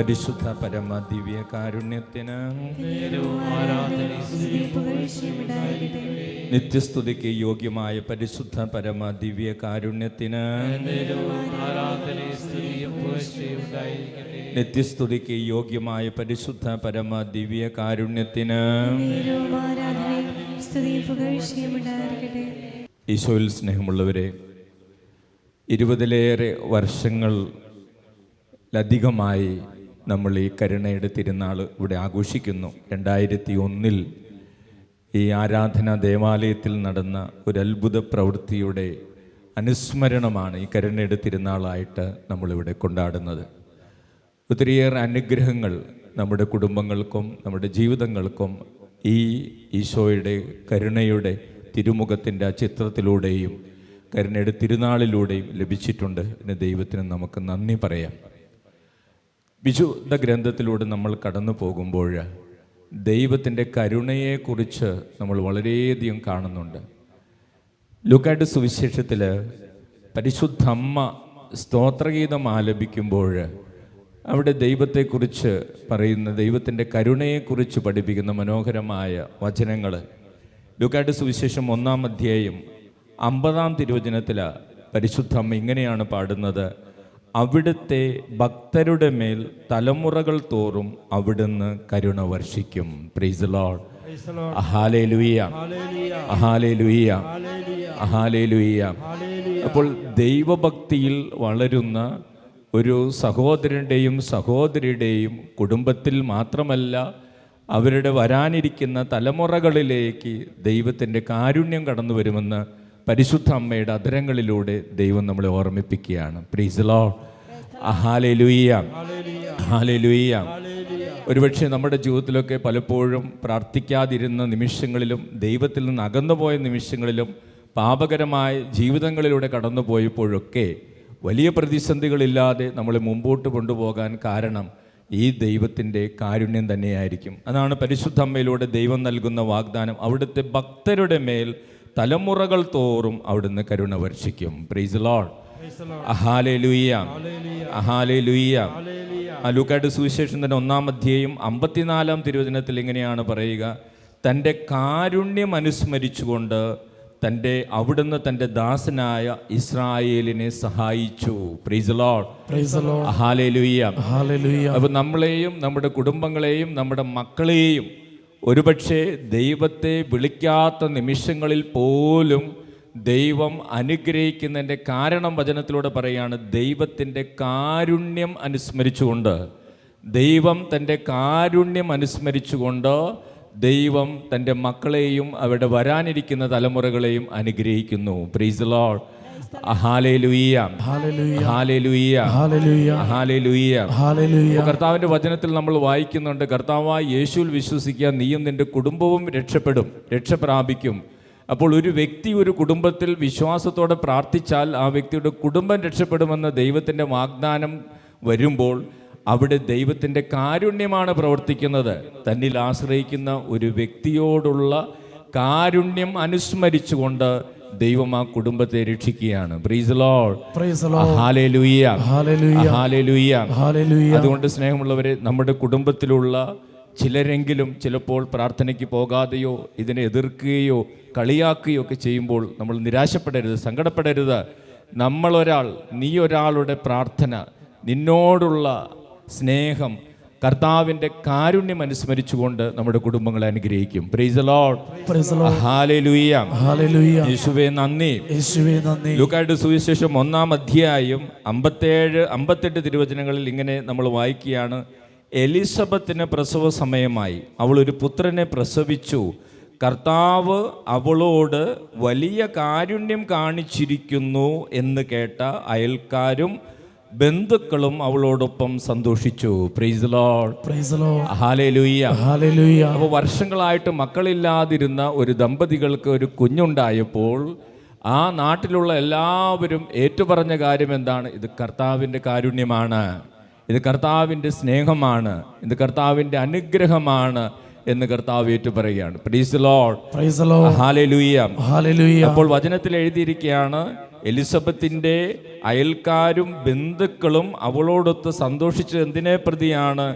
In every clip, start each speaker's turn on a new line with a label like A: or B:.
A: പരിശുദ്ധ പരമ ദിവ്യ കാരുണ്യത്തിന് നിത്യസ്തുതിക്ക് യോഗ്യമായ പരിശുദ്ധ പരമ ദിവ്യ കാരുണ്യത്തിന് നിത്യസ്തുതിക്ക് യോഗ്യമായ പരിശുദ്ധ പരമ ദിവ്യ കാരുണ്യത്തിന് ഈശോയിൽ സ്നേഹമുള്ളവരെ, 20-ലേറെ വർഷങ്ങളിലധികമായി നമ്മൾ ഈ കരുണയുടെ തിരുനാൾ ഇവിടെ ആഘോഷിക്കുന്നു. 2001 ഈ ആരാധനാ ദേവാലയത്തിൽ നടന്ന ഒരു അത്ഭുത പ്രവൃത്തിയുടെ അനുസ്മരണമാണ് ഈ കരുണയുടെ തിരുനാളായിട്ട് നമ്മളിവിടെ കൊണ്ടാടുന്നത്. ഒത്തിരിയേറെ അനുഗ്രഹങ്ങൾ നമ്മുടെ കുടുംബങ്ങൾക്കും നമ്മുടെ ജീവിതങ്ങൾക്കും ഈ ഈശോയുടെ കരുണയുടെ തിരുമുഖത്തിൻ്റെ ആ ചിത്രത്തിലൂടെയും കരുണയുടെ തിരുനാളിലൂടെയും ലഭിച്ചിട്ടുണ്ട്. ഇതിന് ദൈവത്തിന് നമുക്ക് നന്ദി പറയാം. വിശുദ്ധ ഗ്രന്ഥത്തിലൂടെ നമ്മൾ കടന്നു പോകുമ്പോൾ ദൈവത്തിൻ്റെ കരുണയെക്കുറിച്ച് നമ്മൾ വളരെയധികം കാണുന്നുണ്ട്. ലൂക്കായുടെ സുവിശേഷത്തിൽ പരിശുദ്ധ അമ്മ സ്തോത്രഗീതം ആലപിക്കുമ്പോൾ അവിടെ ദൈവത്തെക്കുറിച്ച് പറയുന്ന, ദൈവത്തിൻ്റെ കരുണയെക്കുറിച്ച് പഠിപ്പിക്കുന്ന മനോഹരമായ വചനങ്ങൾ ലൂക്കായുടെ സുവിശേഷം 1-ാം അധ്യായം 50-ാം തിരുവചനത്തിൽ പരിശുദ്ധ അമ്മ ഇങ്ങനെയാണ് പാടുന്നത്: അവിടുത്തെ ഭക്തരുടെ മേൽ തലമുറകൾ തോറും അവിടുന്ന് കരുണ വർഷിക്കും. Praise the lord. Hallelujah, hallelujah, hallelujah. അപ്പോൾ ദൈവഭക്തിയിൽ വളരുന്ന ഒരു സഹോദരൻ്റെയും സഹോദരിയുടെയും കുടുംബത്തിൽ മാത്രമല്ല, അവരുടെ വരാനിരിക്കുന്ന തലമുറകളിലേക്ക് ദൈവത്തിൻ്റെ കാരുണ്യം കടന്നു വരുമെന്ന് പരിശുദ്ധ അമ്മയുടെ അധരങ്ങളിലൂടെ ദൈവം നമ്മളെ ഓർമ്മിപ്പിക്കുകയാണ്. Price the lord. Hallelujah, hallelujah. ഒരുപക്ഷെ നമ്മുടെ ജീവിതത്തിലൊക്കെ പലപ്പോഴും പ്രാർത്ഥിക്കാതിരുന്ന നിമിഷങ്ങളിലും ദൈവത്തിൽ നിന്ന് അകന്നുപോയ നിമിഷങ്ങളിലും പാപകരമായ ജീവിതങ്ങളിലൂടെ കടന്നു പോയപ്പോഴൊക്കെ വലിയ പ്രതിസന്ധികളില്ലാതെ നമ്മളെ മുമ്പോട്ട് കൊണ്ടുപോകാൻ കാരണം ഈ ദൈവത്തിൻ്റെ കാരുണ്യം തന്നെയായിരിക്കും. അതാണ് പരിശുദ്ധ അമ്മയിലൂടെ ദൈവം നൽകുന്ന വാഗ്ദാനം: അവിടുത്തെ ഭക്തരുടെ മേൽ തലമുറകൾ തോറും അവിടുന്ന് കരുണ വർഷിക്കും. Praise the lord. Hallelujah, hallelujah. ലൂക്കായുടെ സുവിശേഷം തന്നെ 1-ാം അധ്യായം 54-ാം തിരുവചനത്തിൽ ഇങ്ങനെയാണ് പറയുക: തൻ്റെ കാരുണ്യം അനുസ്മരിച്ചുകൊണ്ട് അവിടുന്ന് തൻ്റെ ദാസനായ ഇസ്രായേലിനെ സഹായിച്ചു. Price the lord. Hallelujah, hallelujah. അപ്പോൾ നമ്മളെയും നമ്മുടെ കുടുംബങ്ങളെയും നമ്മുടെ മക്കളെയും ഒരുപക്ഷെ ദൈവത്തെ വിളിക്കാത്ത നിമിഷങ്ങളിൽ പോലും ദൈവം അനുഗ്രഹിക്കുന്നതിൻ്റെ കാരണം വചനത്തിലൂടെ പറയുകയാണ്: ദൈവത്തിൻ്റെ കാരുണ്യം അനുസ്മരിച്ചുകൊണ്ട്, ദൈവം തൻ്റെ കാരുണ്യം അനുസ്മരിച്ചുകൊണ്ട് ദൈവം തൻ്റെ മക്കളെയും അവരുടെ വരാനിരിക്കുന്ന തലമുറകളെയും അനുഗ്രഹിക്കുന്നു. Price the lord. Hallelujah, hallelujah, hallelujah. കർത്താവിൻ്റെ വചനത്തിൽ നമ്മൾ വായിക്കുന്നുണ്ട്: കർത്താവായ യേശുവിൽ വിശ്വസിക്കുക, നീയും നിന്റെ കുടുംബവും രക്ഷ പ്രാപിക്കും. അപ്പോൾ ഒരു വ്യക്തി ഒരു കുടുംബത്തിൽ വിശ്വാസത്തോടെ പ്രാർത്ഥിച്ചാൽ ആ വ്യക്തിയുടെ കുടുംബം രക്ഷപ്പെടുമെന്ന ദൈവത്തിൻ്റെ വാഗ്ദാനം വരുമ്പോൾ അവിടെ ദൈവത്തിൻ്റെ കാരുണ്യമാണ് പ്രവർത്തിക്കുന്നത്. തന്നിൽ ആശ്രയിക്കുന്ന ഒരു വ്യക്തിയോടുള്ള കാരുണ്യം അനുസ്മരിച്ചുകൊണ്ട് ദൈവം ആ കുടുംബത്തെ രക്ഷിക്കുകയാണ്. Praise the lord. Hallelujah, hallelujah, hallelujah. അതുകൊണ്ട് സ്നേഹമുള്ളവരെ, നമ്മുടെ കുടുംബത്തിലുള്ള ചിലരെങ്കിലും ചിലപ്പോൾ പ്രാർത്ഥനയ്ക്ക് പോകാതെയോ ഇതിനെ എതിർക്കുകയോ കളിയാക്കുകയോ ഒക്കെ ചെയ്യുമ്പോൾ നമ്മൾ നിരാശപ്പെടരുത്, സങ്കടപ്പെടരുത്. നീ ഒരാളുടെ പ്രാർത്ഥന, നിന്നോടുള്ള സ്നേഹം, കർത്താവിൻ്റെ കാരുണ്യം അനുസ്മരിച്ചുകൊണ്ട് നമ്മുടെ കുടുംബങ്ങളെ അനുഗ്രഹിക്കും. Price the lord. Hallelujah, hallelujah. യേശുവേ നന്ദി, യേശുവേ നന്ദി. ലൂക്കായുടെ സുവിശേഷം 1-ാം അധ്യായം 57-58 തിരുവചനങ്ങളിൽ ഇങ്ങനെ നമ്മൾ വായിക്കുകയാണ്: എലിസബത്തിന് പ്രസവ സമയമായി, അവൾ ഒരു പുത്രനെ പ്രസവിച്ചു. കർത്താവ് അവളോട് വലിയ കാരുണ്യം കാണിച്ചിരിക്കുന്നു എന്ന് കേട്ട അയൽക്കാരും ബന്ധുക്കളും അവളോടൊപ്പം സന്തോഷിച്ചു. Price the lord. Praise the lord. Hallelujah, hallelujah. അപ്പോൾ വർഷങ്ങളായിട്ട് മക്കളില്ലാതിരുന്ന ഒരു ദമ്പതികൾക്ക് ഒരു കുഞ്ഞുണ്ടായപ്പോൾ ആ നാട്ടിലുള്ള എല്ലാവരും ഏറ്റുപറഞ്ഞ കാര്യം എന്താണ്? ഇത് കർത്താവിൻ്റെ കാരുണ്യമാണ്, ഇത് കർത്താവിൻ്റെ സ്നേഹമാണ്, ഇത് കർത്താവിൻ്റെ അനുഗ്രഹമാണ് എന്ന് കർത്താവ് ഏറ്റുപറയുകയാണ്. Praise the lord. Praise the lord. Hallelujah, hallelujah. അപ്പോൾ വചനത്തിൽ എഴുതിയിരിക്കുകയാണ്: എലിസബത്തിൻ്റെ അയൽക്കാരും ബന്ധുക്കളും അവളോടൊത്ത് സന്തോഷിച്ചത് എന്തിനെ പ്രതിയാണ്?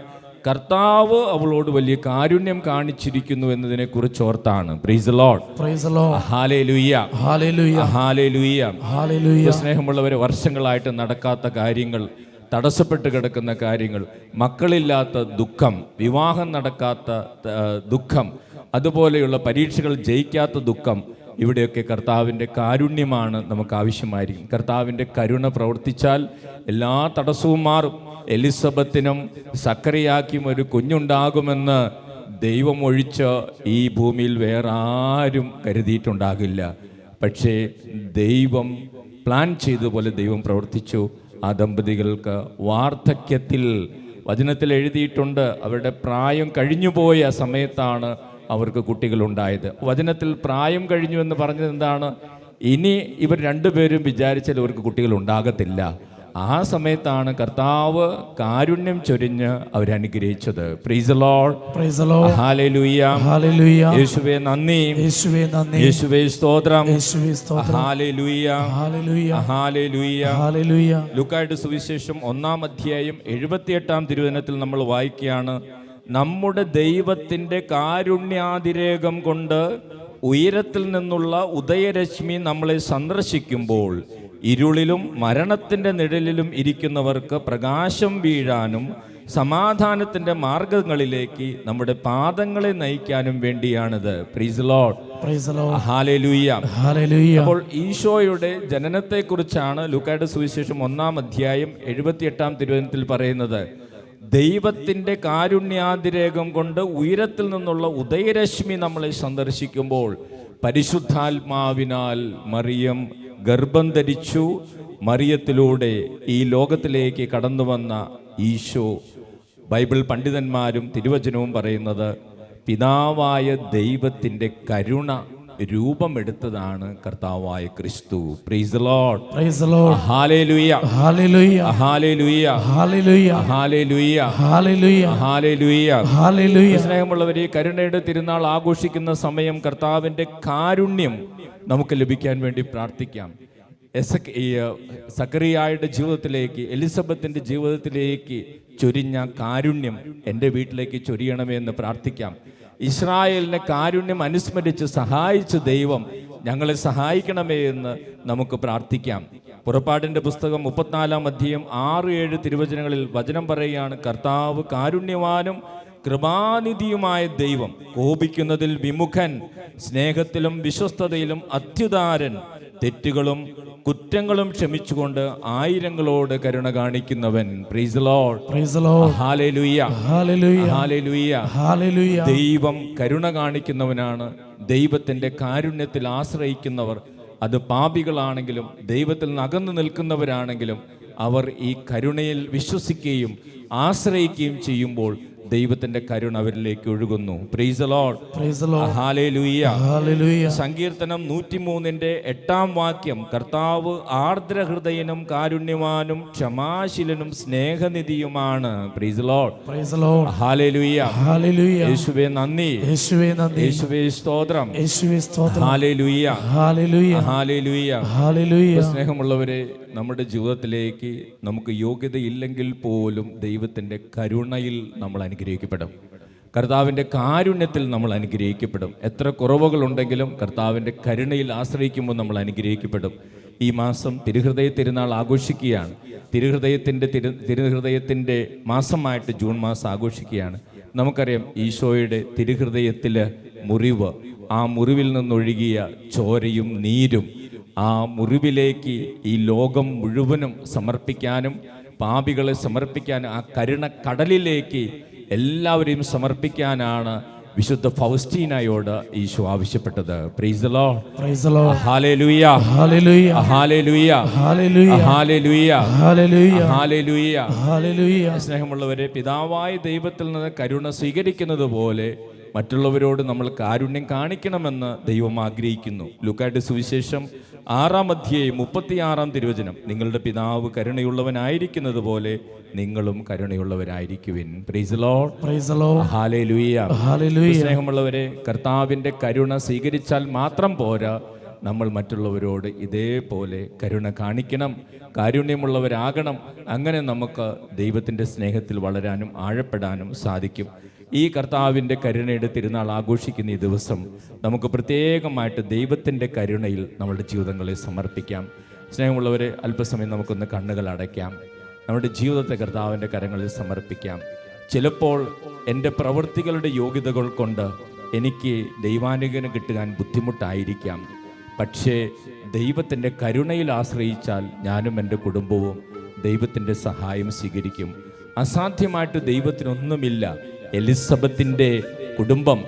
A: കർത്താവ് അവളോട് വലിയ കാരുണ്യം കാണിച്ചിരിക്കുന്നു എന്നതിനെ കുറിച്ച് ഓർത്താണ്. Praise the lord,
B: praise the lord,
A: hallelujah,
B: hallelujah,
A: hallelujah,
B: hallelujah.
A: സ്നേഹമുള്ളവരെ, വർഷങ്ങളായിട്ട് നടക്കാത്ത കാര്യങ്ങൾ, തടസ്സപ്പെട്ട് കിടക്കുന്ന കാര്യങ്ങൾ, മക്കളില്ലാത്ത ദുഃഖം, വിവാഹം നടക്കാത്ത ദുഃഖം, അതുപോലെയുള്ള പരീക്ഷകൾ ജയിക്കാത്ത ദുഃഖം, ഇവിടെയൊക്കെ കർത്താവിൻ്റെ കാരുണ്യമാണ് നമുക്ക് ആവശ്യമായിരിക്കും. കർത്താവിൻ്റെ കരുണ പ്രവർത്തിച്ചാൽ എല്ലാ തടസ്സവും മാറും. എലിസബത്തിനും സക്കറിയാക്കും ഒരു കുഞ്ഞുണ്ടാകുമെന്ന് ദൈവം ഒഴിച്ച് ഈ ഭൂമിയിൽ വേറെ ആരും കരുതിയിട്ടുണ്ടാകില്ല. പക്ഷേ ദൈവം പ്ലാൻ ചെയ്തതുപോലെ ദൈവം പ്രവർത്തിച്ചു. ആ ദമ്പതികൾക്ക് വാർദ്ധക്യത്തിൽ, വചനത്തിൽ എഴുതിയിട്ടുണ്ട്, അവരുടെ പ്രായം കഴിഞ്ഞുപോയ സമയത്താണ് അവർക്ക് കുട്ടികളുണ്ടായത്. വചനത്തിൽ പ്രായം കഴിഞ്ഞു എന്ന് പറഞ്ഞത് എന്താണ്? ഇനി ഇവർ രണ്ടുപേരും വിചാരിച്ചാൽ ഇവർക്ക് കുട്ടികൾ ഉണ്ടാകത്തില്ല. ആ സമയത്താണ് കർത്താവ് കാരുണ്യം ചൊരിഞ്ഞ് അവരനുഗ്രഹിച്ചത്. Praise the lord,
B: praise the lord,
A: hallelujah,
B: hallelujah.
A: യേശുവേ നന്ദി,
B: യേശുവേ നന്ദി,
A: യേശുവേ സ്തോത്രം,
B: യേശുവേ സ്തോത്രം,
A: ഹല്ലേലൂയ,
B: ഹല്ലേലൂയ,
A: ഹല്ലേലൂയ,
B: ഹല്ലേലൂയ.
A: ലൂക്കായുടെ സുവിശേഷം 1-ാം അധ്യായം 78-ാം തിരുവചനത്തിൽ നമ്മൾ വായിക്കുകയാണ്, നമ്മുടെ ദൈവത്തിൻ്റെ കാരുണ്യാതിരേകം കൊണ്ട് ഉയരത്തിൽ നിന്നുള്ള ഉദയരശ്മി നമ്മളെ സന്ദർശിക്കുമ്പോൾ ഇരുളിലും മരണത്തിൻ്റെ നിഴലിലും ഇരിക്കുന്നവർക്ക് പ്രകാശം വീഴാനും സമാധാനത്തിൻ്റെ മാർഗങ്ങളിലേക്ക് നമ്മുടെ പാദങ്ങളെ നയിക്കാനും വേണ്ടിയാണിത്. Price the lord,
B: praise the lord,
A: hallelujah,
B: hallelujah.
A: അപ്പോൾ ഈശോയുടെ ജനനത്തെക്കുറിച്ചാണ് ലൂക്കായുടെ സുവിശേഷം 1-ാം അധ്യായം 78-ാം തിരുവചനത്തിൽ പറയുന്നത്. ദൈവത്തിൻ്റെ കാരുണ്യാതിരേകം കൊണ്ട് ഉയരത്തിൽ നിന്നുള്ള ഉദയരശ്മി നമ്മളെ സന്ദർശിക്കുമ്പോൾ പരിശുദ്ധാത്മാവിനാൽ മറിയം ഗർഭം ധരിച്ചു. മറിയത്തിലൂടെ ഈ ലോകത്തിലേക്ക് കടന്നു വന്ന ഈശോ, ബൈബിൾ പണ്ഡിതന്മാരും തിരുവചനവും പറയുന്നത്, പിതാവായ ദൈവത്തിൻ്റെ കരുണ രൂപമെടുത്തതാണ് കർത്താവായ ക്രിസ്തു. Price the lord,
B: praise the lord,
A: hallelujah,
B: hallelujah,
A: hallelujah,
B: hallelujah,
A: hallelujah,
B: hallelujah,
A: hallelujah.
B: Hallelujah.
A: സ്നേഹമുള്ളവരെ, കരുണയുടെ തിരുനാൾ ആഘോഷിക്കുന്ന സമയം കർത്താവിൻ്റെ കാരുണ്യം നമുക്ക് ലഭിക്കാൻ വേണ്ടി പ്രാർത്ഥിക്കാം. സക്കറിയായുടെ ജീവിതത്തിലേക്ക്, എലിസബത്തിൻ്റെ ജീവിതത്തിലേക്ക് ചൊരിഞ്ഞ കാരുണ്യം എൻ്റെ വീട്ടിലേക്ക് ചൊരിയണമേ എന്ന് പ്രാർത്ഥിക്കാം. ഇസ്രായേലിനെ കാരുണ്യം അനുസ്മരിച്ച് സഹായിച്ച ദൈവം ഞങ്ങളെ സഹായിക്കണമേ എന്ന് നമുക്ക് പ്രാർത്ഥിക്കാം. പുറപ്പാടിൻ്റെ പുസ്തകം 34-ാം അധ്യായം 6-7 തിരുവചനങ്ങളിൽ വചനം പറയുകയാണ്, കർത്താവ് കാരുണ്യവാനും കൃപാനിധിയുമായ ദൈവം, കോപിക്കുന്നതിൽ വിമുഖൻ, സ്നേഹത്തിലും വിശ്വസ്തതയിലും അത്യുദാരൻ, തെറ്റുകളും കുറ്റങ്ങളും ക്ഷമിച്ചുകൊണ്ട് ആയിരങ്ങളോട് കരുണ കാണിക്കുന്നവൻ. Praise the lord,
B: praise the lord,
A: hallelujah,
B: hallelujah,
A: hallelujah,
B: hallelujah.
A: ദൈവം കരുണ കാണിക്കുന്നവനാണ്. ദൈവത്തിൻ്റെ കാരുണ്യത്തിൽ ആശ്രയിക്കുന്നവർ, അത് പാപികളാണെങ്കിലും ദൈവത്തിൽ നിന്ന് അകന്നു നിൽക്കുന്നവരാണെങ്കിലും, അവർ ഈ കരുണയിൽ വിശ്വസിക്കുകയും ആശ്രയിക്കുകയും ചെയ്യുമ്പോൾ ദൈവത്തിന്റെ കരുണ അവരിലേക്ക് ഒഴുകുന്നു. Praise the lord,
B: praise the lord,
A: hallelujah,
B: hallelujah.
A: സങ്കീർത്തനം 103-ന്റെ 8-ാം വാക്യം, കർത്താവ് ആർദ്രഹൃദയനും കാരുണ്യവാനും ക്ഷമാശീലനും സ്നേഹനിധിയുമാണ്. Praise the lord,
B: praise the lord,
A: hallelujah,
B: hallelujah.
A: യേശുവേ നന്ദി,
B: യേശുവേ നന്ദി,
A: യേശുവേ സ്തോത്രം,
B: യേശുവേ സ്തോത്രം,
A: ഹല്ലേലൂയ,
B: ഹല്ലേലൂയ,
A: ഹല്ലേലൂയ,
B: ഹല്ലേലൂയ.
A: സ്നേഹമുള്ളവരെ, നമ്മുടെ ജീവിതത്തിലേക്ക് നമുക്ക് യോഗ്യതയില്ലെങ്കിൽ പോലും ദൈവത്തിൻ്റെ കരുണയിൽ നമ്മൾ അനുഗ്രഹിക്കപ്പെടും. കർത്താവിൻ്റെ കാരുണ്യത്തിൽ നമ്മൾ അനുഗ്രഹിക്കപ്പെടും. എത്ര കുറവുകളുണ്ടെങ്കിലും കർത്താവിൻ്റെ കരുണയിൽ ആശ്രയിക്കുമ്പോൾ നമ്മൾ അനുഗ്രഹിക്കപ്പെടും. ഈ മാസം തിരുഹൃദയ തിരുനാൾ ആഘോഷിക്കുകയാണ്. തിരുഹൃദയത്തിൻ്റെ മാസമായിട്ട് ജൂൺ മാസം ആഘോഷിക്കുകയാണ്. നമുക്കറിയാം, ഈശോയുടെ തിരുഹൃദയത്തിൽ മുറിവ്, ആ മുറിവിൽ നിന്നൊഴുകിയ ചോരയും നീരും, ആ മുറിവിലേക്ക് ഈ ലോകം മുഴുവനും സമർപ്പിക്കാനും പാപികളെ സമർപ്പിക്കാനും ആ കരുണ കടലിലേക്ക് എല്ലാവരെയും സമർപ്പിക്കാനാണ് വിശുദ്ധ ഫൗസ്റ്റീനയോട് ഈശോ ആവശ്യപ്പെട്ടത്. Price the lord,
B: praise the lord,
A: hallelujah,
B: hallelujah,
A: hallelujah,
B: hallelujah,
A: hallelujah,
B: hallelujah,
A: hallelujah.
B: Hallelujah.
A: സ്നേഹമുള്ളവരെ, പിതാവായ ദൈവത്തിൽ നിന്ന് കരുണ സ്വീകരിക്കുന്നത് പോലെ മറ്റുള്ളവരോട് നമ്മൾ കാരുണ്യം കാണിക്കണമെന്ന് ദൈവം ആഗ്രഹിക്കുന്നു. ലൂക്കായുടെ സുവിശേഷം 6-ാം അധ്യായം 36-ാം തിരുവചനം, നിങ്ങളുടെ പിതാവ് കരുണയുള്ളവനായിരിക്കുന്നത് പോലെ നിങ്ങളും കരുണയുള്ളവരായിരിക്കുവിൻ. Praise the lord,
B: praise the lord,
A: hallelujah,
B: hallelujah.
A: സ്നേഹമുള്ളവരെ, കർത്താവിൻ്റെ കരുണ സ്വീകരിച്ചാൽ മാത്രം പോരാ, നമ്മൾ മറ്റുള്ളവരോട് ഇതേപോലെ കരുണ കാണിക്കണം, കാരുണ്യമുള്ളവരാകണം. അങ്ങനെ നമുക്ക് ദൈവത്തിൻ്റെ സ്നേഹത്തിൽ വളരാനും ആഴപ്പെടാനും സാധിക്കും. ഈ കർത്താവിൻ്റെ കരുണയുടെ തിരുനാൾ ആഘോഷിക്കുന്ന ഈ ദിവസം നമുക്ക് പ്രത്യേകമായിട്ട് ദൈവത്തിൻ്റെ കരുണയിൽ നമ്മുടെ ജീവിതങ്ങളെ സമർപ്പിക്കാം. സ്നേഹമുള്ളവരെ, അല്പസമയം നമുക്കൊന്ന് കണ്ണുകൾ അടയ്ക്കാം. നമ്മുടെ ജീവിതത്തെ കർത്താവിൻ്റെ കരങ്ങളിൽ സമർപ്പിക്കാം. ചിലപ്പോൾ എൻ്റെ പ്രവൃത്തികളുടെ യോഗ്യതകൾ കൊണ്ട് എനിക്ക് ദൈവാനുഗ്രഹം കിട്ടാൻ ബുദ്ധിമുട്ടായിരിക്കാം. പക്ഷേ ദൈവത്തിൻ്റെ കരുണയിൽ ആശ്രയിച്ചാൽ ഞാനും എൻ്റെ കുടുംബവും ദൈവത്തിൻ്റെ സഹായം സ്വീകരിക്കും. അസാധ്യമായിട്ട് ദൈവത്തിനൊന്നുമില്ല. എലിസബത്തിൻ്റെ കുടുംബം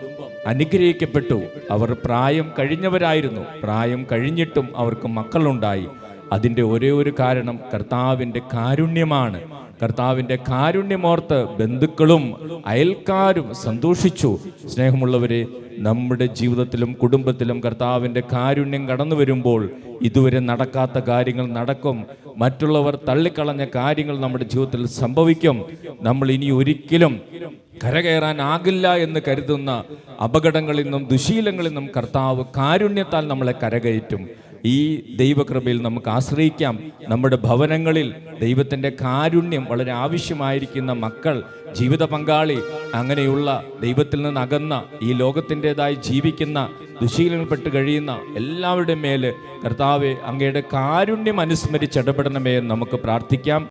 A: അനുഗ്രഹിക്കപ്പെട്ടു. അവർ പ്രായം കഴിഞ്ഞവരായിരുന്നു. പ്രായം കഴിഞ്ഞിട്ടും അവർക്ക് മക്കളുണ്ടായി. അതിൻ്റെ ഒരേ ഒരു കാരണം കർത്താവിൻ്റെ കാരുണ്യമാണ്. കർത്താവിൻ്റെ കാരുണ്യമോർത്ത് ബന്ധുക്കളും അയൽക്കാരും സന്തോഷിച്ചു. സ്നേഹമുള്ളവരെ, നമ്മുടെ ജീവിതത്തിലും കുടുംബത്തിലും കർത്താവിൻ്റെ കാരുണ്യം കടന്നു വരുമ്പോൾ ഇതുവരെ നടക്കാത്ത കാര്യങ്ങൾ നടക്കും. മറ്റുള്ളവർ തള്ളിക്കളഞ്ഞ കാര്യങ്ങൾ നമ്മുടെ ജീവിതത്തിൽ സംഭവിക്കും. നമ്മൾ ഇനി ഒരിക്കലും കരകയറാനാകില്ല എന്ന് കരുതുന്ന അപകടങ്ങളിൽ നിന്നും ദുശീലങ്ങളിൽ നിന്നും കർത്താവ് കാരുണ്യത്താൽ നമ്മളെ കരകയറ്റും. ഈ ദൈവകൃപയിൽ നമുക്ക് ആശ്രയിക്കാം. നമ്മുടെ ഭവനങ്ങളിൽ ദൈവത്തിൻ്റെ കാരുണ്യം വളരെ ആവശ്യമായിരിക്കുന്ന മക്കൾ, ജീവിത പങ്കാളി, അങ്ങനെയുള്ള ദൈവത്തിൽ നിന്ന് അകന്ന ഈ ലോകത്തിൻ്റെതായി ജീവിക്കുന്ന ദുശീലങ്ങൾപ്പെട്ട് കഴിയുന്ന എല്ലാവരുടെ മേല് കർത്താവെ അങ്ങയുടെ കാരുണ്യം അനുസ്മരിച്ച് ഇടപെടണമേ എന്ന് നമുക്ക് പ്രാർത്ഥിക്കാം.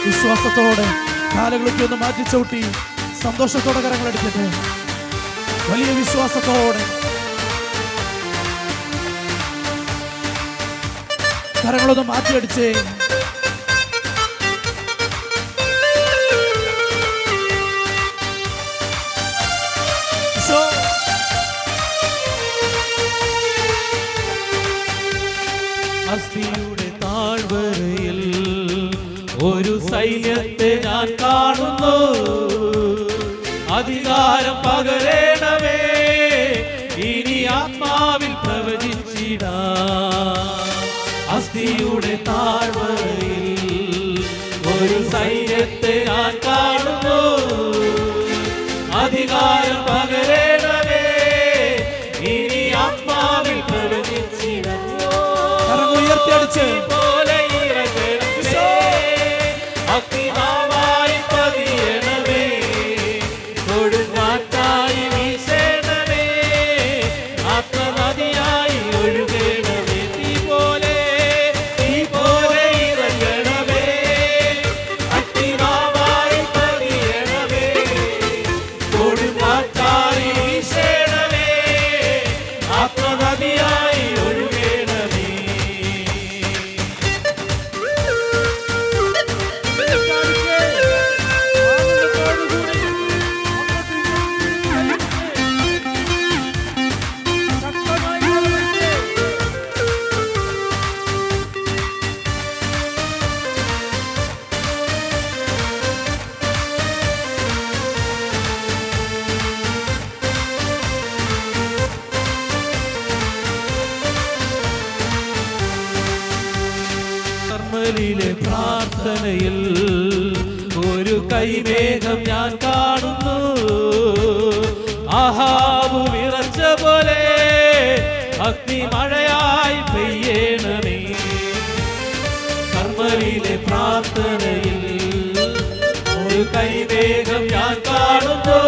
B: വിശ്വാസത്തോടെ കാലുകളൊക്കെ ഒന്ന് മാറ്റി ചവിട്ടി സന്തോഷത്തോടെ കരങ്ങളെടുത്തിട്ട് വലിയ വിശ്വാസത്തോടെ കരങ്ങളൊന്ന് മാറ്റിയടിച്ചേ.
C: അസ്ഥിയുടെ താഴ്വരയിൽ ഒരു സൈന്യത്തെ ഞാൻ കാണുന്നു. അധികാരം പകരണമേ, ഇനി ആത്മാവിൽ പ്രവചിച്ചിടാ. അസ്ഥിയുടെ താഴ്വരയിൽ ഒരു സൈന്യത്തെ ഞാൻ കാണുന്നു. അധികാരം പകരണമേ, ഇനി ആത്മാവിൽ പ്രവചിച്ചിടാ.
B: ഉയർത്തിയടിച്ച്
C: അഗ്നിനാവായി പതിയണമേ, കൊടുങ്കാറ്റായി വീശണമേ, ആത്മനദിയായി ഒഴുകണമേ. തീ പോലെ ഇറങ്ങണമേ, അഗ്നിനാവായി പതിയണമേ, കൊടുങ്കാറ്റായി വീശണമേ, ആത്മനദിയായി ഒഴുകണമേ. പ്രാർത്ഥനയിൽ ഒരു കൈമേഘം ഞാൻ കാണുന്നു. ആഹാബ് വിറച്ച പോലെ അഗ്നിമഴയായി പെയ്യണമേ. കർമ്മലിലെ പ്രാർത്ഥനയിൽ ഒരു കൈമേഘം ഞാൻ കാണുന്നു.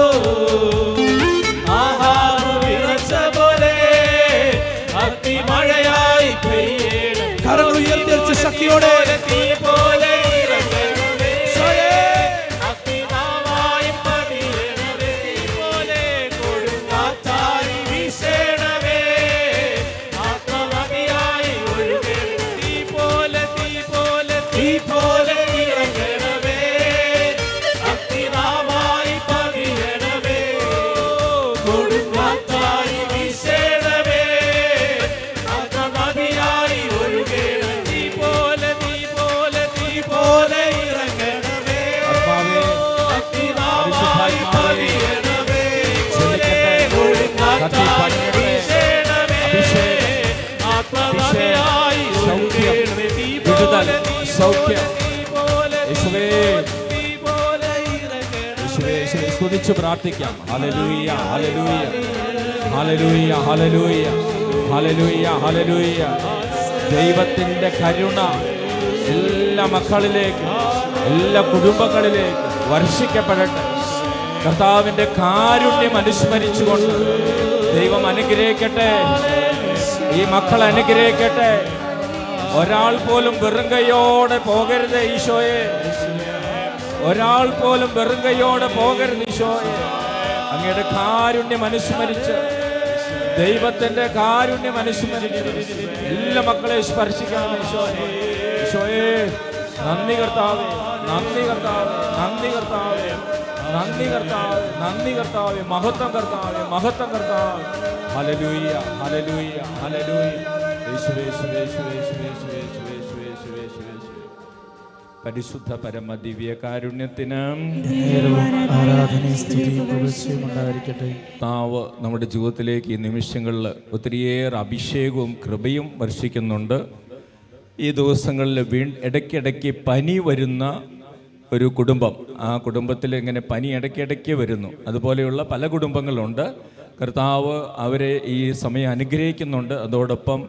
C: ആഹാബ് വിറച്ച പോലെ അഗ്നിമഴയായി പെയ്യണം.
B: കരങ്ങൾ ഉയർത്തിയടിച്ച് ശക്തിയോടെ
C: പോലെ ഇറങ്ങണമേ, അഗ്നിനാവായി പതിയണമേ.
A: ഹല്ലേലൂയ. യേശുവേ,
C: തീ പോലെ ഇറങ്ങണമേ.
A: യേശുവേ, യേശുവേ, സ്തുതിച്ച് പ്രാർത്ഥിക്കാം. Hallelujah, hallelujah, hallelujah, hallelujah, hallelujah, hallelujah. ദൈവത്തിന്റെ കരുണ എല്ലാ മക്കളിലേക്ക്, എല്ലാ കുടുംബങ്ങളിലേക്ക് വർഷിക്കപ്പെടട്ടെ. കർത്താവിന്റെ കാരുണ്യം അനുസ്മരിച്ചുകൊണ്ട് ദൈവം അനുഗ്രഹിക്കട്ടെ. ഈ മക്കൾ അനുഗ്രഹിക്കട്ടെ. ഒരാൾ പോലും വെറും കൈയോടെ പോകരുത് ഈശോയെ. ഒരാൾ പോലും വെറും കൈയോടെ പോകരുത് ഈശോയെ. അങ്ങയുടെ കാരുണ്യം അനുസ്മരിച്ച്, ദൈവത്തിന്റെ കാരുണ്യം അനുസ്മരിച്ച് എല്ലാ മക്കളെ സ്പർശിക്കണം ഈശോയെ. ഈശോയെ, നന്ദി കർത്താവേ, നന്ദി കർത്താവേ, നന്ദി കർത്താവേ, നന്ദി കർത്താവേ, നന്ദി കർത്താവേ, മഹത്വം കർത്താവേ, മഹത്വം കർത്താവേ. Hallelujah, hallelujah, hallelujah. യേശുവേ, യേശുവേ, യേശുവേ, യേശുവേ, യേശുവേ, യേശുവേ, യേശുവേ, യേശുവേ, യേശുവേ, യേശുവേ. പരിശുദ്ധ പരമ ദിവ്യ കാരുണ്യത്തിന്
B: ആരാധനയും സ്തുതിയും പുകഴ്ചയും ഉണ്ടായിരിക്കട്ടെ.
A: താവ് നമ്മുടെ ജീവിതത്തിലേക്ക് ഈ നിമിഷങ്ങളിൽ ഒത്തിരിയേറെ അഭിഷേകവും കൃപയും വർഷിക്കുന്നുണ്ട്. ഈ ദിവസങ്ങളിൽ ഇടയ്ക്കിടയ്ക്ക് പനി വരുന്ന ഒരു കുടുംബം, ആ കുടുംബത്തിൽ ഇങ്ങനെ പനി ഇടയ്ക്കിടയ്ക്ക് വരുന്നു. അതുപോലെയുള്ള പല കുടുംബങ്ങളുണ്ട്. കർത്താവ് അവരെ ഈ സമയം അനുഗ്രഹിക്കുന്നുണ്ട്. അതോടൊപ്പം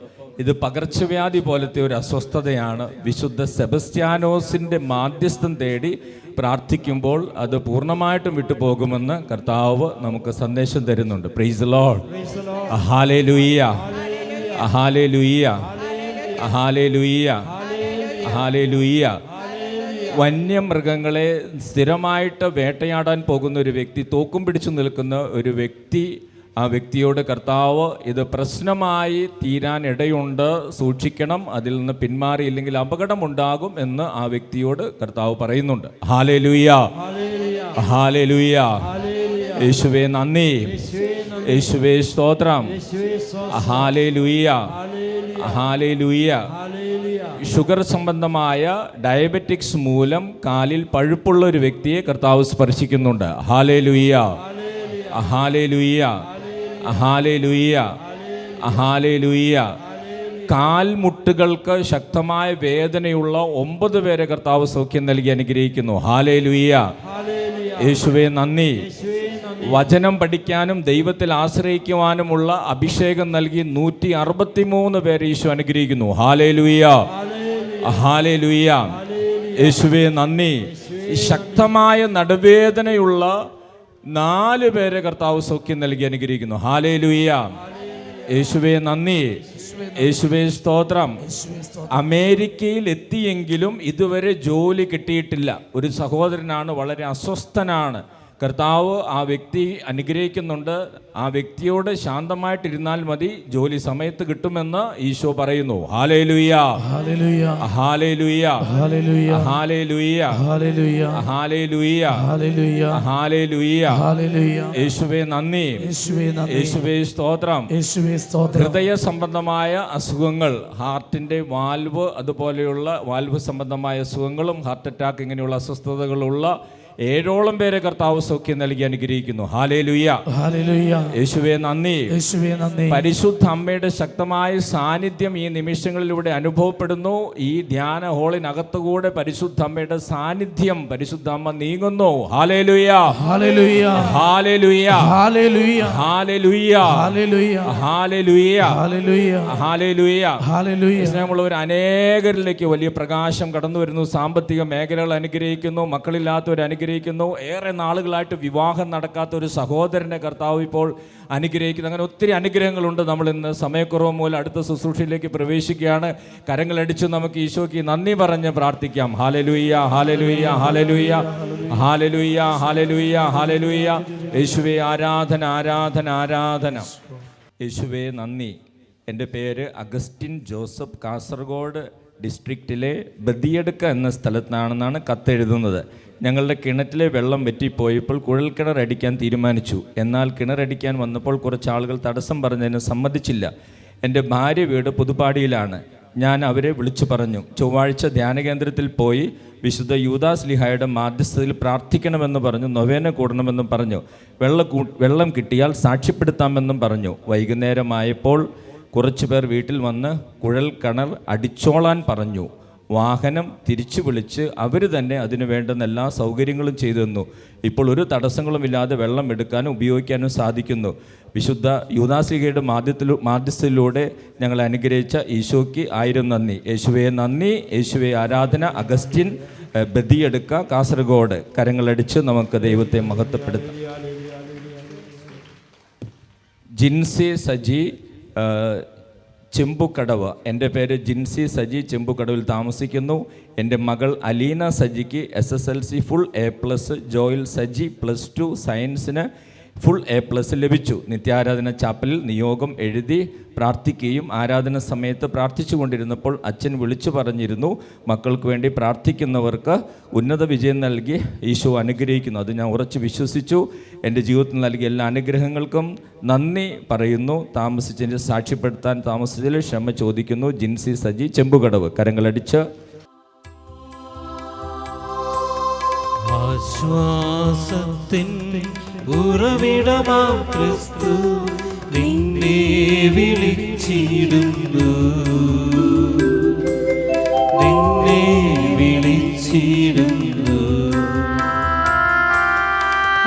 A: ഇത് പകർച്ചവ്യാധി പോലത്തെ ഒരു അസ്വസ്ഥതയാണ്. വിശുദ്ധ സെബസ്ത്യാനോസിൻ്റെ മാധ്യസ്ഥം തേടി പ്രാർത്ഥിക്കുമ്പോൾ അത് പൂർണ്ണമായിട്ടും വിട്ടുപോകുമെന്ന് കർത്താവ് നമുക്ക് സന്ദേശം തരുന്നുണ്ട്. Praise the lord. Hallelujah, hallelujah, hallelujah, hallelujah. വന്യമൃഗങ്ങളെ സ്ഥിരമായിട്ട് വേട്ടയാടാൻ പോകുന്ന ഒരു വ്യക്തി, തോക്കും പിടിച്ചു നിൽക്കുന്ന ഒരു വ്യക്തി, ആ വ്യക്തിയോട് കർത്താവ് ഇത് പ്രശ്നമായി തീരാൻ ഇടയുണ്ട്, സൂക്ഷിക്കണം, അതിൽ നിന്ന് പിന്മാറിയില്ലെങ്കിൽ അപകടമുണ്ടാകും എന്ന് ആ വ്യക്തിയോട് കർത്താവ് പറയുന്നുണ്ട്. ഹല്ലേലൂയ, ഹല്ലേലൂയ. യേശുവേ നന്ദി, യേശുവേ സ്തോത്രം. ഹല്ലേലൂയ, ഹല്ലേലൂയ. ഷുഗർ സംബന്ധമായ ഡയബറ്റിക്സ് മൂലം കാലിൽ പഴുപ്പുള്ള ഒരു വ്യക്തിയെ കർത്താവ് സ്പർശിക്കുന്നുണ്ട്. ഹല്ലേലൂയ, ഹല്ലേലൂയ, ഹല്ലേലൂയ, ഹല്ലേലൂയ. കാൽമുട്ടുകൾക്ക് ശക്തമായ വേദനയുള്ള 9 പേരെ കർത്താവ് സൗഖ്യം നൽകി അനുഗ്രഹിക്കുന്നു. ഹല്ലേലൂയ. യേശുവേ നന്ദി. വചനം പഠിക്കാനും ദൈവത്തിൽ ആശ്രയിക്കുവാനുമുള്ള അഭിഷേകം നൽകി 163 പേരെ ഈശോ അനുഗ്രഹിക്കുന്നു. Hallelujah, hallelujah. യേശുവേ നന്ദി. ശക്തമായ നടുവേദനയുള്ള 4 പേരെ കർത്താവ് സൗഖ്യം നൽകി അനുഗ്രഹിക്കുന്നു. ഹല്ലേലൂയ. യേശുവേ നന്ദി, യേശുവേ സ്തോത്രം. അമേരിക്കയിൽ എത്തിയെങ്കിലും ഇതുവരെ ജോലി കിട്ടിയിട്ടില്ല. ഒരു സഹോദരനാണ്, വളരെ അസ്വസ്ഥനാണ്. കർത്താവ് ആ വ്യക്തി അനുഗ്രഹിക്കുന്നുണ്ട്. ആ വ്യക്തിയോട് ശാന്തമായിട്ടിരുന്നാൽ മതി, ജോലി സമയത്ത് കിട്ടുമെന്ന് ഈശോ പറയുന്നു. Hallelujah,
B: hallelujah,
A: hallelujah,
B: hallelujah,
A: hallelujah,
B: hallelujah,
A: hallelujah,
B: hallelujah,
A: hallelujah.
B: Hallelujah.
A: യേശുവേ നന്ദി,
B: യേശുവേ നന്ദി,
A: യേശുവേ സ്തോത്രം.
B: യേശുവേ സ്തോത്രം.
A: ഹൃദയ സംബന്ധമായ അസുഖങ്ങൾ, ഹാർട്ടിൻ്റെ വാൽവ്, അതുപോലെയുള്ള വാൽവ് സംബന്ധമായ അസുഖങ്ങളും ഹാർട്ട് അറ്റാക്ക് ഇങ്ങനെയുള്ള അസ്വസ്ഥതകളുള്ള 7ഓളം പേരെ കർത്താവ് സൗഖ്യം നൽകി അനുഗ്രഹിക്കുന്നു. Hallelujah,
B: hallelujah.
A: യേശുവേ നന്ദി,
B: യേശുവേ നന്ദി.
A: പരിശുദ്ധ അമ്മയുടെ ശക്തമായ സാന്നിധ്യം ഈ നിമിഷങ്ങളിലൂടെ അനുഭവപ്പെടുന്നു. ഈ ധ്യാന ഹോളിനകത്തുകൂടെ പരിശുദ്ധ അമ്മയുടെ സാന്നിധ്യം, പരിശുദ്ധ അമ്മ നീങ്ങുന്നു. ഹല്ലേലൂയ,
B: hallelujah,
A: hallelujah,
B: hallelujah,
A: hallelujah,
B: hallelujah,
A: hallelujah,
B: hallelujah,
A: hallelujah.
B: ഹല്ലേലൂയ.
A: സ്നേഹമുള്ളവർ, അനേകരിലേക്ക് വലിയ പ്രകാശം കടന്നു വരുന്നു. സാമ്പത്തിക മേഖലകൾ അനുഗ്രഹിക്കുന്നു, മക്കളില്ലാത്തവർ അനുഗ്രഹിക്കുന്നു. ഏറെ നാളുകളായിട്ട് വിവാഹം നടക്കാത്ത ഒരു സഹോദരനെ കർത്താവ് ഇപ്പോൾ അനുഗ്രഹിക്കുന്നു. അങ്ങനെ ഒത്തിരി അനുഗ്രഹങ്ങളുണ്ട്. നമ്മൾ ഇന്ന് സമയക്കുറവ് മൂലം അടുത്ത ശുശ്രൂഷയിലേക്ക് പ്രവേശിക്കുകയാണ്. കരങ്ങളടിച്ച് നമുക്ക് ഈശോയ്ക്ക് നന്ദി പറഞ്ഞ് പ്രാർത്ഥിക്കാം. Hallelujah, hallelujah, hallelujah, hallelujah, hallelujah, hallelujah. യേശുവേ ആരാധന, ആരാധന, ആരാധന. യേശുവേ നന്ദി. എൻ്റെ പേര് അഗസ്റ്റിൻ ജോസഫ്. കാസർഗോഡ് ഡിസ്ട്രിക്റ്റിലെ ബദിയടുക്ക എന്ന സ്ഥലത്താണെന്നാണ് കത്തെഴുതുന്നത്. ഞങ്ങളുടെ കിണറ്റിലെ വെള്ളം വറ്റിപ്പോയപ്പോൾ കുഴൽക്കിണർ അടിക്കാൻ തീരുമാനിച്ചു. എന്നാൽ കിണറടിക്കാൻ വന്നപ്പോൾ കുറച്ച് ആളുകൾ തടസ്സം പറഞ്ഞതിന് സമ്മതിച്ചില്ല. എൻ്റെ ഭാര്യ വീട് പുതുപ്പാടിയിലാണ്. ഞാൻ അവരെ വിളിച്ചു പറഞ്ഞു. ചൊവ്വാഴ്ച ധ്യാനകേന്ദ്രത്തിൽ പോയി വിശുദ്ധ യൂദാസ്ലിഹായുടെ മാധ്യസ്ഥതയിൽ പ്രാർത്ഥിക്കണമെന്ന് പറഞ്ഞു. നൊവേന കൂടണമെന്നും പറഞ്ഞു. വെള്ളം കിട്ടിയാൽ സാക്ഷ്യപ്പെടുത്താമെന്നും പറഞ്ഞു. വൈകുന്നേരമായപ്പോൾ കുറച്ചു പേർ വീട്ടിൽ വന്ന് കുഴൽ കിണർ അടിച്ചോളാൻ പറഞ്ഞു. വാഹനം തിരിച്ചു വിളിച്ച് അവർ തന്നെ അതിന് വേണ്ടുന്ന എല്ലാ സൗകര്യങ്ങളും ചെയ്തു തന്നു. ഇപ്പോൾ ഒരു തടസ്സങ്ങളുമില്ലാതെ വെള്ളം എടുക്കാനും ഉപയോഗിക്കാനും സാധിക്കുന്നു. വിശുദ്ധ യൂദാശ്ലീഹയുടെ മാധ്യസ്ഥയിലൂടെ ഞങ്ങളെ അനുഗ്രഹിച്ച ഈശോയ്ക്ക് 1000 നന്ദി. യേശുവേ നന്ദി, യേശുവേ ആരാധന. അഗസ്റ്റിൻ ബദിയെടുക്ക, കാസർഗോഡ്. കരങ്ങളടിച്ച് നമുക്ക് ദൈവത്തെ മഹത്വപ്പെടുത്താം. ജിൻസി സജി ചെമ്പുക്കടവ്. എൻ്റെ പേര് ജിൻസി സജി, ചെമ്പുക്കടവിൽ താമസിക്കുന്നു. എൻ്റെ മകൾ അലീന സജിക്ക് SSLC full A+, Joyel Saji +2 സയൻസിന് ഫുൾ A+ ലഭിച്ചു. നിത്യാരാധന ചാപ്പലിൽ നിയോഗം എഴുതി പ്രാർത്ഥിക്കുകയും ആരാധന സമയത്ത് പ്രാർത്ഥിച്ചു കൊണ്ടിരുന്നപ്പോൾ അച്ഛൻ വിളിച്ചു പറഞ്ഞിരുന്നു, മക്കൾക്ക് വേണ്ടി പ്രാർത്ഥിക്കുന്നവർക്ക് ഉന്നത വിജയം നൽകി ഈശോ അനുഗ്രഹിക്കുന്നു. അത് ഞാൻ ഉറച്ചു വിശ്വസിച്ചു. എൻ്റെ ജീവിതത്തിൽ നൽകിയ എല്ലാ അനുഗ്രഹങ്ങൾക്കും നന്ദി പറയുന്നു. താമസിച്ചതിന് സാക്ഷ്യപ്പെടുത്താൻ താമസിച്ചതിൽ ക്ഷമ ചോദിക്കുന്നു. ജിൻസി സജി, ചെമ്പുകടവ്. കരങ്ങളടിച്ച്
C: ആശ്വാസത്തിൻ ഉറവിടമാം ക്രിസ്തു നിന്നെ വിളിച്ചിടുന്നു, നിന്നെ വിളിച്ചിടുന്നു.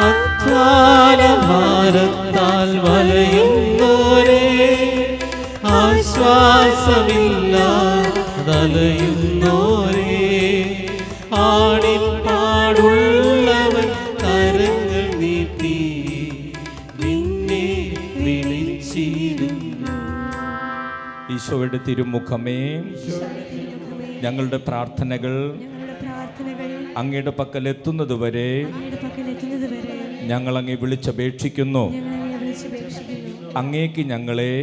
C: അധ്വാനഭാരത്താൽ വലയുന്നോരേ, ആശ്വാസമില്ലാതലയുന്നോരേ, ആണിപ്പാടുള്ളവൻ കരങ്ങൾ നീട്ടി നിന്നെ വിളിച്ചിടുന്നു.
A: ഈശോയുടെ തിരുമുഖമേ, ഞങ്ങളുടെ പ്രാർത്ഥനകൾ അങ്ങയുടെ പക്കൽ എത്തുന്നതുവരെ ഞങ്ങൾ അങ്ങേ വിളിച്ചപേക്ഷിക്കുന്നു. അങ്ങേക്ക് ഞങ്ങളെ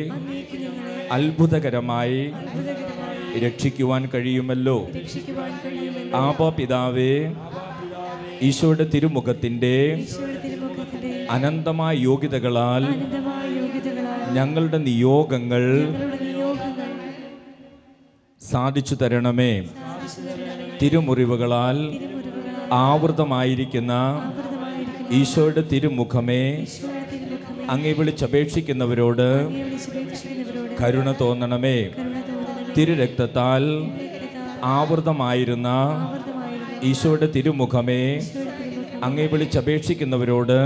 A: അത്ഭുതകരമായി രക്ഷിക്കുവാൻ കഴിയുമല്ലോ. ആബാ പിതാവേ, ഈശോയുടെ തിരുമുഖത്തിൻ്റെ അനന്തമായ യോഗ്യതകളാൽ ഞങ്ങളുടെ നിയോഗങ്ങൾ സാധിച്ചു തരണമേ. തിരുമുറിവുകളാൽ ആവൃതമായിരിക്കുന്ന ഈശോയുടെ തിരുമുഖമേ, അങ്ങേ വിളിച്ചപേക്ഷിക്കുന്നവരോട് കരുണ തോന്നണമേ. തിരുരക്തത്താൽ ആവൃതമായിരുന്ന ഈശോയുടെ തിരുമുഖമേ, അങ്ങേ വിളിച്ചപേക്ഷിക്കുന്നവരോട്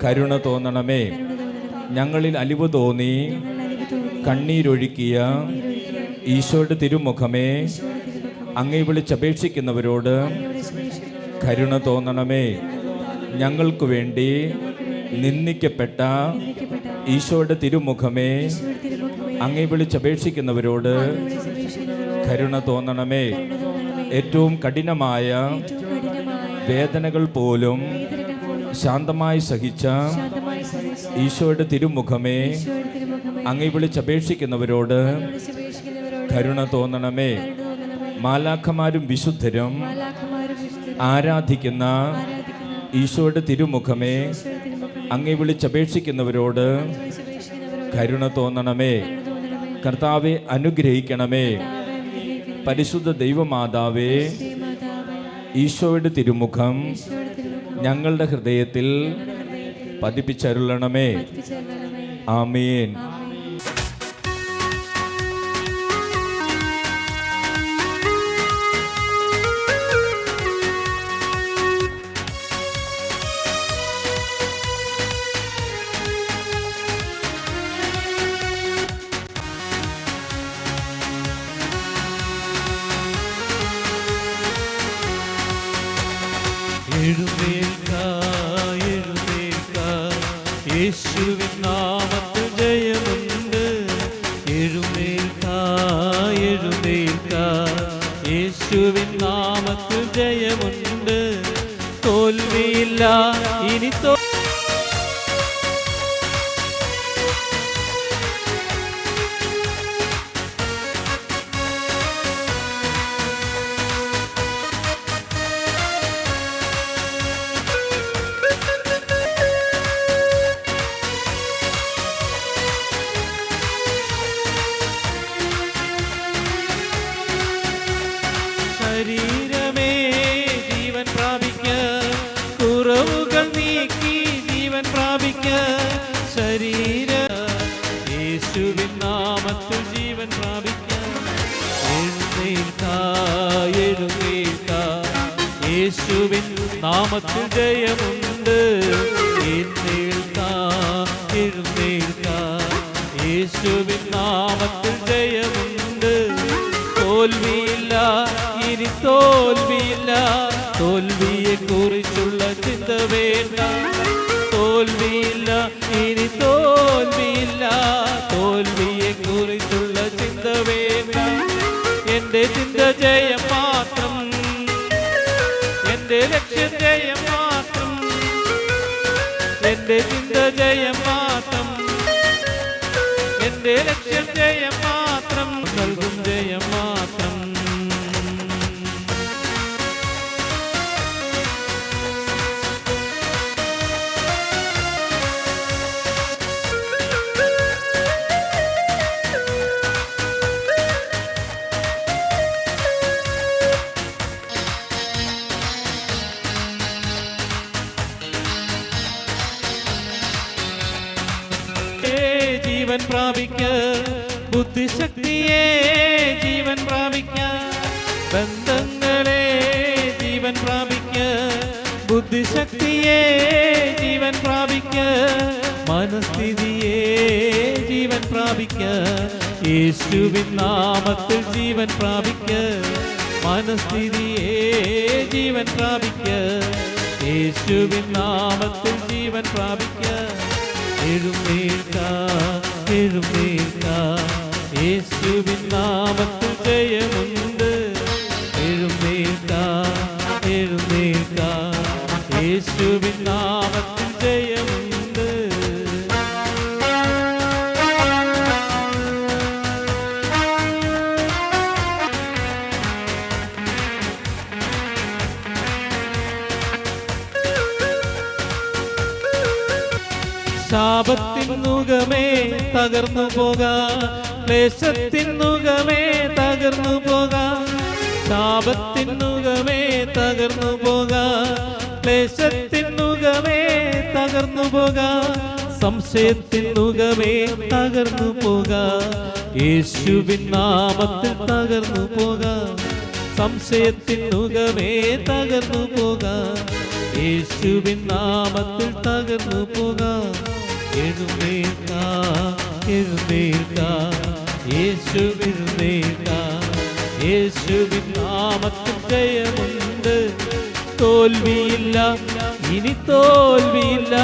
A: കരുണ തോന്നണമേ. ഞങ്ങളിൽ അലിവ് തോന്നി കണ്ണീരൊഴുക്കിയ ഈശോയുടെ തിരുമുഖമേ, അങ്ങേ വിളിച്ചപേക്ഷിക്കുന്നവരോട് കരുണ തോന്നണമേ. ഞങ്ങൾക്ക് വേണ്ടി നിന്ദിക്കപ്പെട്ട ഈശോയുടെ തിരുമുഖമേ, അങ്ങേ വിളിച്ചപേക്ഷിക്കുന്നവരോട് കരുണ തോന്നണമേ. ഏറ്റവും കഠിനമായ വേദനകൾ പോലും ശാന്തമായി സഹിച്ച ഈശോയുടെ തിരുമുഖമേ, അങ്ങേ വിളിച്ചപേക്ഷിക്കുന്നവരോട് കരുണ തോന്നണമേ. മാലാഖമാരും വിശുദ്ധരും ആരാധിക്കുന്ന ഈശോയുടെ തിരുമുഖമേ, അങ്ങേ വിളിച്ചപേക്ഷിക്കുന്നവരോട് കരുണ തോന്നണമേ. കർത്താവെ അനുഗ്രഹിക്കണമേ. പരിശുദ്ധ ദൈവമാതാവേ, ഈശോയുടെ തിരുമുഖം ഞങ്ങളുടെ ഹൃദയത്തിൽ പതിപ്പിച്ചരുളണമേ. ആമേൻ.
C: എഴുന്നേൽക്ക, എഴുന്നേൽക്ക, യേശുവിൻ നാമത്തിൽ ജയമുണ്ട്. എഴുന്നേൽക്ക, എഴുന്നേൽക്ക, യേശുവിൻ നാമത്തിൽ ജയമുണ്ട്. തോൽവിയില്ല ഇനി ശരീരമേ ജീവൻ പ്രാപിക്ക, കുറവുകൾ നീക്കി യേശുവിൻ നാമത്തിൽ ജയമുണ്ട്. എഴുന്നേൽക്കാം, എഴുന്നേൽക്കാം, യേശുവിൻ നാമത്തിൽ ജയമുണ്ട്. തോൽവിയില്ല, ഇനി തോൽവിയില്ല, തോൽവിയെ കുറിച്ചുള്ള ചിന്ത വേണ്ട. തോൽവിയില്ല, ഇനി തോൽവിയില്ല, തോൽവിയെ കുറിച്ചുള്ള ചിന്ത വേണ്ട. എന്റെ ചിന്ത ജയം മാത്രം, എന്റെ ലക്ഷ്യം ജയം മാത്രം, എന്റെ ചിന്ത ജയം മാത്രം, എന്റെ ലക്ഷ്യം ജയം മാത്രം, നൽകും ജയം മാത്രം. ജീവൻ പ്രാപിക്ക, ബുദ്ധിശക്തിയെ ജീവൻ പ്രാപിക്ക, ബന്ധങ്ങളെ ജീവൻ പ്രാപിക്ക, ബുദ്ധിശക്തിയെ ജീവൻ പ്രാപിക്ക, മനസ്ഥിതിയെ ജീവൻ പ്രാപിക്ക. യേശുവിൻ നാമത്തിൽ ജീവൻ പ്രാപിക്ക, മനസ്ഥിതിയെ ജീവൻ പ്രാപിക്ക, യേശുവിൻ നാമത്തിൽ ജീവൻ പ്രാപിക്ക. എഴുന്നേൽക്കാം, എഴുന്നേൽക്കാം, യേശുവിൻ നാമത്തിൽ ജയമുണ്ട്. എഴുന്നേൽക്കാം, എഴുന്നേൽക്കാം, യേശുവിൻ നാമത്തിൽ ജയമുണ്ട്. ശാപത്തിൻ നുകമേ തകർന്നു പോകാം, ക്ലേശത്തിൻ നുകമേ തകർന്നു പോകാം. ശാപത്തിൻ നുകമേ തകർന്നു പോകാം, ക്ലേശത്തിൻ നുകമേ തകർന്നു പോകാം. സംശയത്തിൻ നുകമേ തകർന്നു പോകാം, യേശുവിൻ നാമത്തിൽ തകർന്നു പോകാം. സംശയത്തിൻ നുകമേ തകർന്നു പോകാം, യേശുവിൻ നാമത്തിൽ തകർന്നു പോകാം. എഴുന്നേൽക്കാം, എഴുന്നേൽക്കാം, യേശു എഴുന്നേൽക്കാം, യേശുവിൻ നാമത്തിൽ ജയമുണ്ട്. തോൽവിയില്ല, ഇനി തോൽവിയില്ല,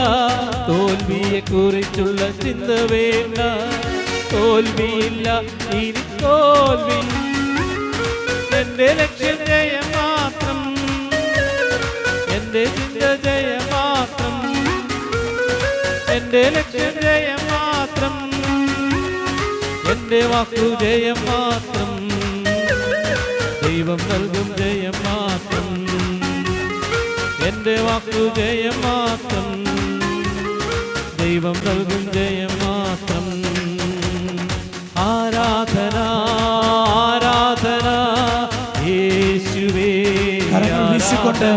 C: തോൽവിയെ കുറിച്ചുള്ള ചിന്ത വേണ്ട. തോൽവിയില്ല, ഇനി തോൽവി, എന്റെ ലക്ഷ്യം ജയം മാത്രം, എന്റെ ചിന്ത ജയം മാത്രം, എന്റെ ലക്ഷ്യം ജയം മാത്രം, എന്റെ വാക്കു ജയം മാത്രം, ദൈവം നൽകും ജയം മാത്രം. എന്റെ വാക്കു ജയം മാത്രം, ദൈവം നൽകും ജയം മാത്രം. ആരാധന, ആരാധന യേശുവേ.
B: കരങ്ങൾ വീശിക്കൊണ്ട്,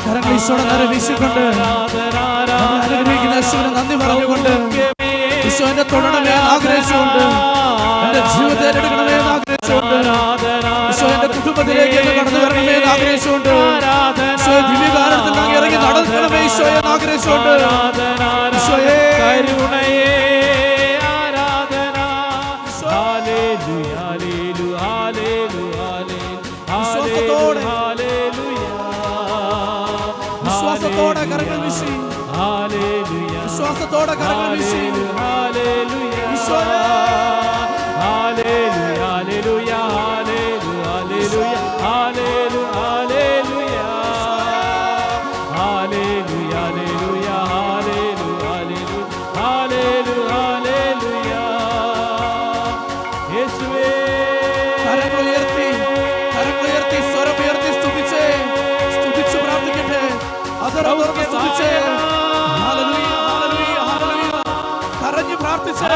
B: കരങ്ങൾ ഈശോയുടെ നേരെ വീശിക്കൊണ്ട്, അനുഗ്രഹിക്കുന്ന യേശുവിനെ നന്ദി പറഞ്ഞുകൊണ്ട്, ഈശോ എന്നെ തൊടണമേ ആഗ്രഹിച്ചുകൊണ്ട്, എന്റെ ജീവിതത്തെ എടുക്കണമേ ആഗ്രഹിച്ചുകൊണ്ട്, ഈശോ എന്റെ കുടുംബത്തിലേക്ക് കടന്നു വരണമേ ആഗ്രഹിച്ചുകൊണ്ട്, ഈശോ ദിവ്യകാരണത്തിൽ അങ്ങ് ഇറങ്ങി നടക്കണമേ ഈശോയെ ആഗ്രഹിച്ചുകൊണ്ട്, ഈശോയെ
C: കരുണയെ ആരാധന. ഹല്ലേലൂയ, ഹല്ലേലൂയ, ഹല്ലേലൂയ,
B: വിശ്വാസത്തോടെ,
C: ഹല്ലേലൂയ,
B: വിശ്വാസത്തോടെ കരങ്ങൾ വീശി,
C: ഹല്ലേലൂയ,
B: വിശ്വാസത്തോടെ കരങ്ങൾ വീശി,
C: ഹല്ലേലൂയ,
B: ഈശോയെ
C: hallelujah, hallelujah, hallelujah, hallelujah, hallelujah, hallelujah, hallelujah, hallelujah, hallelujah, hallelujah. യേശുവേ,
B: കരങ്ങൾ ഉയർത്തി, കരങ്ങൾ ഉയർത്തി, സ്വരം ഉയർത്തി സ്തുതിച്ച്, സ്തുതിച്ച് പ്രാർത്ഥിക്കട്ടെ. അതരം തുറന്ന് സ്തുതിച്ച്, ഹല്ലേലൂയ, ഹല്ലേലൂയ, ഹല്ലേലൂയ, കരഞ്ഞു പ്രാർത്ഥിച്ച്.